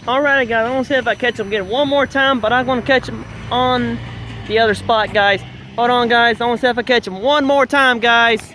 Alright guys, I'm gonna see if I catch him again one more time, but I'm gonna catch him on the other spot, guys. Hold on guys, I'm gonna see if I catch him one more time, guys.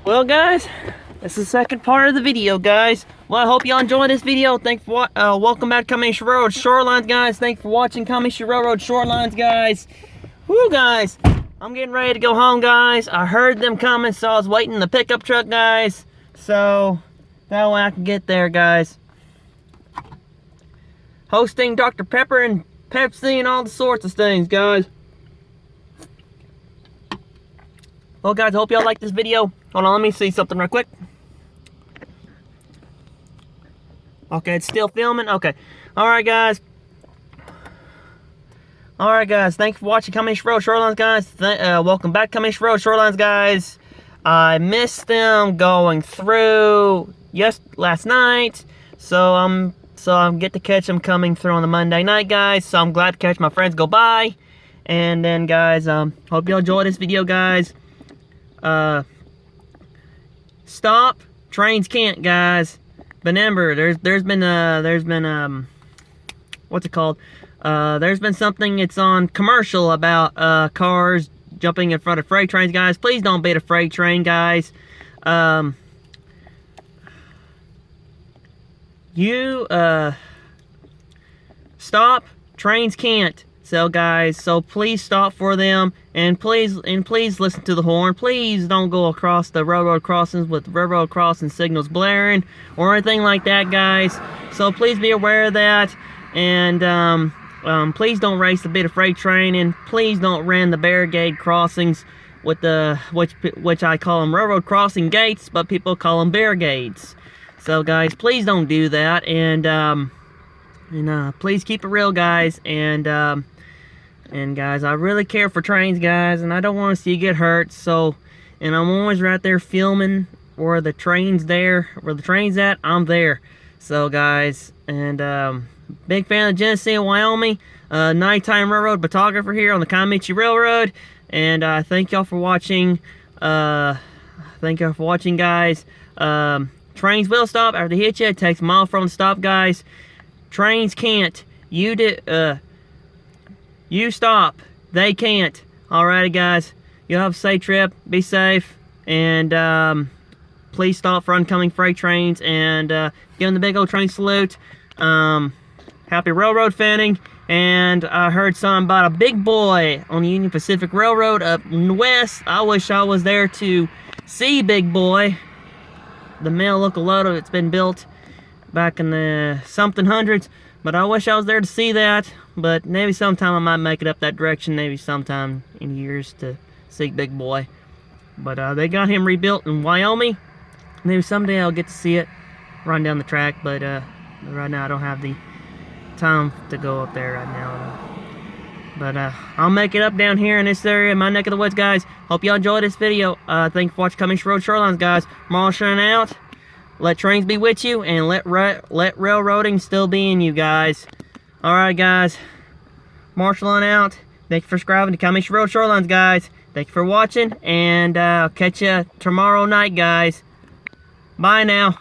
Well guys, this is the second part of the video, guys. Well, I hope y'all enjoyed this video. Thanks for welcome back to Kiamichi Railroad Shorelines, guys. Thanks for watching Kiamichi Railroad Shorelines, guys. Woo, guys, I'm getting ready to go home, guys. I heard them coming, so I was waiting in the pickup truck, guys, so that way I can get there, guys. Hosting Dr. Pepper and Pepsi and all the sorts of things, guys. Well guys, I hope y'all like this video. Hold on, let me see something real quick. Okay, it's still filming. Okay. Alright guys. Alright guys, thanks for watching Kiamichi Railroad Shorelines, guys. Welcome back to Kiamichi Railroad Shorelines, guys. I missed them going through last night. So I'm get to catch them coming through on the Monday night, guys. So I'm glad to catch my friends go by. And then guys, hope y'all enjoy this video, guys. Stop, trains can't, guys. But remember, there's been what's it called? There's been something, it's on commercial about cars jumping in front of freight trains, guys. Please don't beat a freight train, guys. Stop, trains can't. So guys, so please stop for them, and please listen to the horn. Please don't go across the railroad crossings with railroad crossing signals blaring or anything like that, guys. So please be aware of that, and please don't race the bit of freight train, and please don't run the barricade crossings with the which I call them railroad crossing gates, but people call them barricades. So guys, please don't do that, and please keep it real, guys, and guys, I really care for trains, guys, and I don't want to see you get hurt. So, and I'm always right there filming where the train's at, I'm there. So guys, and big fan of Genesee and Wyoming. Nighttime railroad photographer here on the Kiamichi Railroad. And thank y'all for watching. Thank y'all for watching, guys. Trains will stop after they hit you. It takes a mile from the stop, guys. Trains can't. You stop. They can't. Alrighty, guys. You have a safe trip. Be safe. And please stop for oncoming freight trains. And give them the big old train salute. Happy railroad fanning. And I heard something about a big boy on the Union Pacific Railroad up west. I wish I was there to see Big Boy. The mail locomotive, it's been built back in the something hundreds. But I wish I was there to see that. But maybe sometime I might make it up that direction. Maybe sometime in years to see Big Boy. But they got him rebuilt in Wyoming. Maybe someday I'll get to see it run down the track. But right now I don't have the time to go up there right now. But I'll make it up down here in this area, in my neck of the woods, guys. Hope y'all enjoyed this video. Thank you for watching Kiamichi Road Shorelines, guys. Marshalling out. Let trains be with you, and let railroading still be in you, guys. Alright, guys. Marshalling out. Thank you for subscribing to Kiamichi Road Shorelines, guys. Thank you for watching, and I'll catch you tomorrow night, guys. Bye now.